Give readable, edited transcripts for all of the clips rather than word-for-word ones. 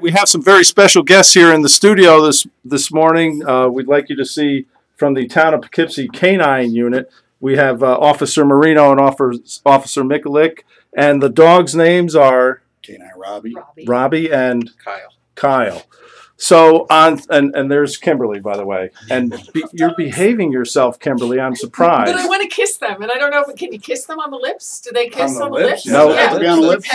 We have some very special guests here in the studio this morning. We'd like you to see from the town of Poughkeepsie K-9 unit. We have Officer Marino and Officer Mikulik, and the dogs' names are K-9 Robbie and Kyle. So and there's Kimberly, by the way. And you're behaving yourself, Kimberly. I'm surprised. But I want to kiss them, and I don't know if can you kiss them on the lips? Do they kiss on the lips? No, yeah. To be on the lips.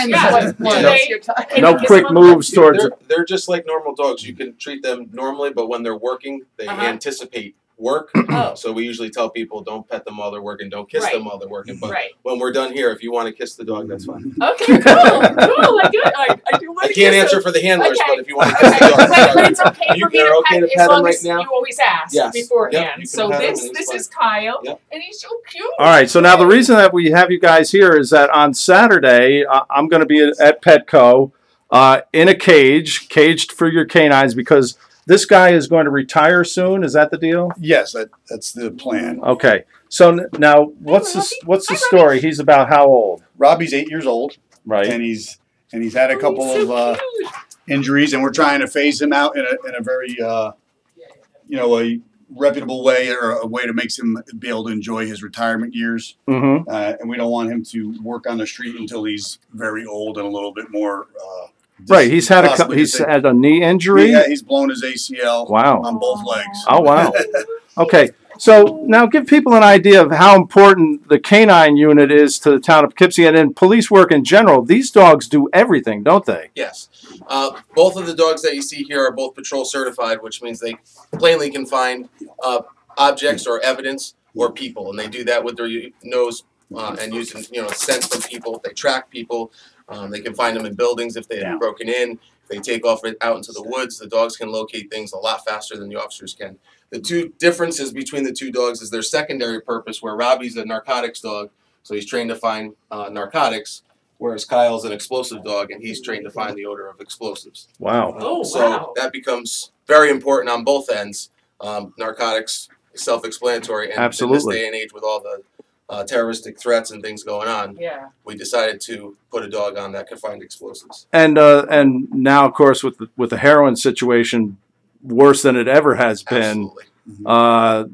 No quick moves towards it. They're just like normal dogs. You can treat them normally, but when they're working, they anticipate work. So we usually tell people don't pet them while they're working, don't kiss them while they're working. But when we're done here, if you want to kiss the dog, that's fine. Okay, cool. I do want to I can't answer for the handlers, but if you want to kiss the dog, but it's okay for me to pet as long as you always ask beforehand. So this is Kyle, and he's so cute. All right, so now the reason that we have you guys here is that on Saturday, I'm going to be at Petco in a caged for your canines, because this guy is going to retire soon. Is that the deal? Yes, that's the plan. Okay. So now, what's the story? He's about how old? Robbie's 8 years old, right? And he's had a couple of injuries, and we're trying to phase him out in a very a reputable way, or a way to make him be able to enjoy his retirement years. And we don't want him to work on the street until he's very old and a little bit more. Right, he's had a knee injury. Yeah, he's blown his ACL. Wow. On both legs. Oh wow. Okay, so now give people an idea of how important the K-9 unit is to the town of Poughkeepsie and in police work in general. These dogs do everything, don't they? Yes. Both of the dogs that you see here are both patrol certified, which means they plainly can find objects or evidence or people, and they do that with their nose and using scent from people. They track people. They can find them in buildings if they have broken in. If they take off out into the woods, the dogs can locate things a lot faster than the officers can. The two differences between the two dogs is their secondary purpose, where Robbie's a narcotics dog, so he's trained to find narcotics, whereas Kyle's an explosive dog, and he's trained to find the odor of explosives. Wow. So that becomes very important on both ends. Narcotics, self-explanatory, and in this day and age with all the terroristic threats and things going on, we decided to put a dog on that could find explosives. And now, of course, with the heroin situation worse than it ever has been,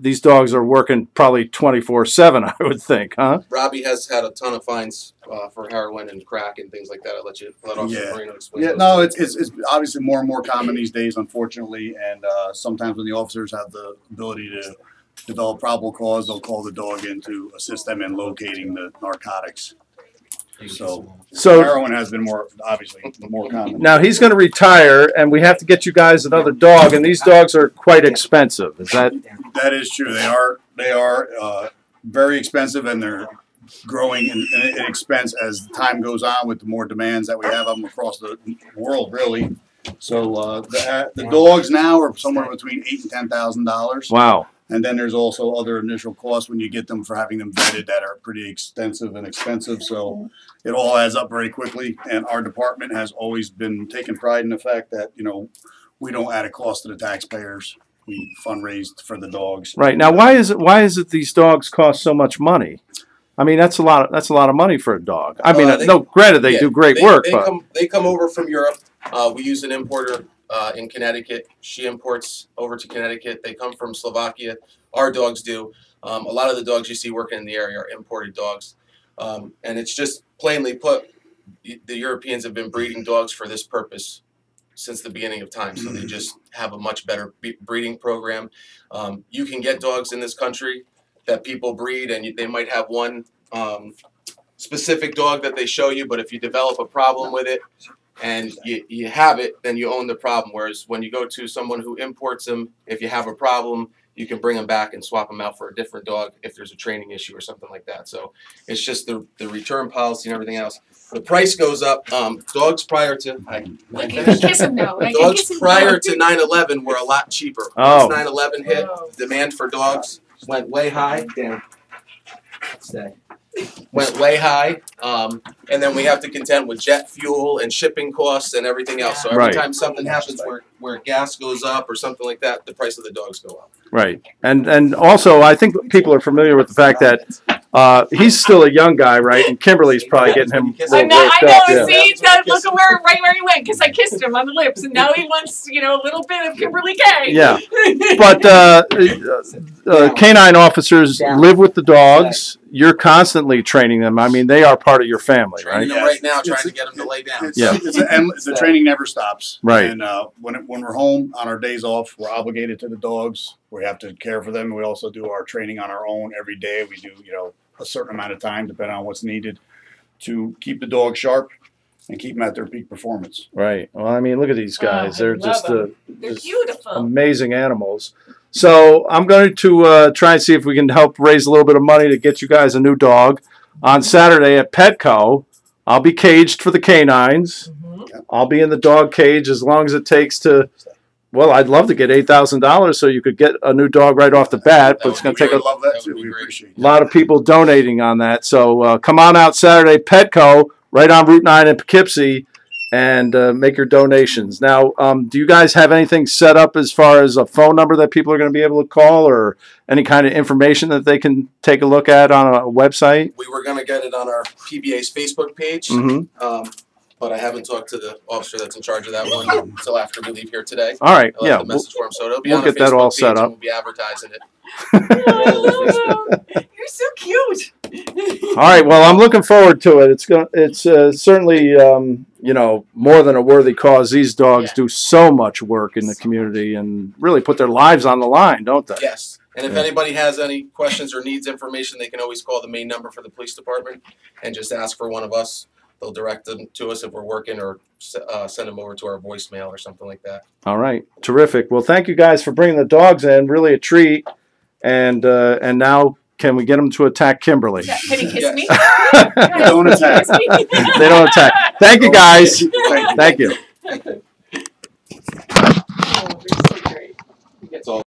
these dogs are working probably 24/7, I would think, huh? Robbie has had a ton of fines for heroin and crack and things like that. I'll let Officer Marino explain. Yeah, no, it's obviously more and more common these days, unfortunately, and sometimes when the officers have the ability to develop probable cause, they'll call the dog in to assist them in locating the narcotics. So heroin has been obviously more common. Now he's going to retire, and we have to get you guys another dog, and these dogs are quite expensive. Is that? That is true. They are very expensive, and they're growing in expense as time goes on with the more demands that we have of them across the world, really. So the dogs now are somewhere between $8,000 and $10,000. Wow. And then there's also other initial costs when you get them for having them vetted that are pretty extensive and expensive. So it all adds up very quickly. And our department has always been taking pride in the fact that, we don't add a cost to the taxpayers. We fundraise for the dogs. Right. Now, why is it these dogs cost so much money? I mean, that's a lot of money for a dog. I mean, granted, they do great work. They come over from Europe. We use an importer in Connecticut. She imports over to Connecticut. They come from Slovakia. Our dogs do. A lot of the dogs you see working in the area are imported dogs. And it's just plainly put, the Europeans have been breeding dogs for this purpose since the beginning of time. So they just have a much better breeding program. You can get dogs in this country that people breed, and they might have one specific dog that they show you, but if you develop a problem with it, and you have it, then you own the problem. Whereas when you go to someone who imports them, if you have a problem, you can bring them back and swap them out for a different dog if there's a training issue or something like that. So it's just the return policy and everything else. The price goes up. Dogs prior to dogs prior to 9/11 were a lot cheaper. Once 9/11 hit, demand for dogs went way high. Damn. Stay. Went way high, and then we have to contend with jet fuel and shipping costs and everything else. So every time something happens where gas goes up or something like that, the price of the dogs go up. Right, and also I think people are familiar with the fact that He's still a young guy, right? And Kimberly's probably getting him. I know. See, look at where he went because I kissed him on the lips, and now he wants, a little bit of Kimberly K. Yeah, but K-9 officers live with the dogs. You're constantly training them. I mean, they are part of your family, right? Training them right now, trying to get them to lay down. The training never stops. Right. And when we're home on our days off, we're obligated to the dogs. We have to care for them. We also do our training on our own every day. We do, a certain amount of time, depending on what's needed, to keep the dog sharp and keep them at their peak performance. Right. Well, I mean, look at these guys. They're just they're beautiful, amazing animals. So I'm going to try and see if we can help raise a little bit of money to get you guys a new dog. On Saturday at Petco, I'll be caged for the K-9s. I'll be in the dog cage as long as it takes to. Well, I'd love to get $8,000 so you could get a new dog right off the bat, but it's going to take a lot of people donating on that. So come on out Saturday, Petco, right on Route 9 in Poughkeepsie, and make your donations. Now, do you guys have anything set up as far as a phone number that people are going to be able to call, or any kind of information that they can take a look at on a website? We were going to get it on our PBA's Facebook page. But I haven't talked to the officer that's in charge of that one until after we leave here today. All right, I left the message for him, so it'll be on get that all set up. We'll be advertising it. You're so cute. All right, well, I'm looking forward to it. It's certainly more than a worthy cause. These dogs do so much work in the community and really put their lives on the line, don't they? Yes. And if anybody has any questions or needs information, they can always call the main number for the police department and just ask for one of us. They'll direct them to us if we're working, or send them over to our voicemail or something like that. All right, terrific. Well, thank you guys for bringing the dogs in. Really a treat. And now, can we get them to attack Kimberly? Yeah. Can he kiss me? They don't attack. They don't attack. Thank you, guys. Thank you. Oh, they're so great. It's all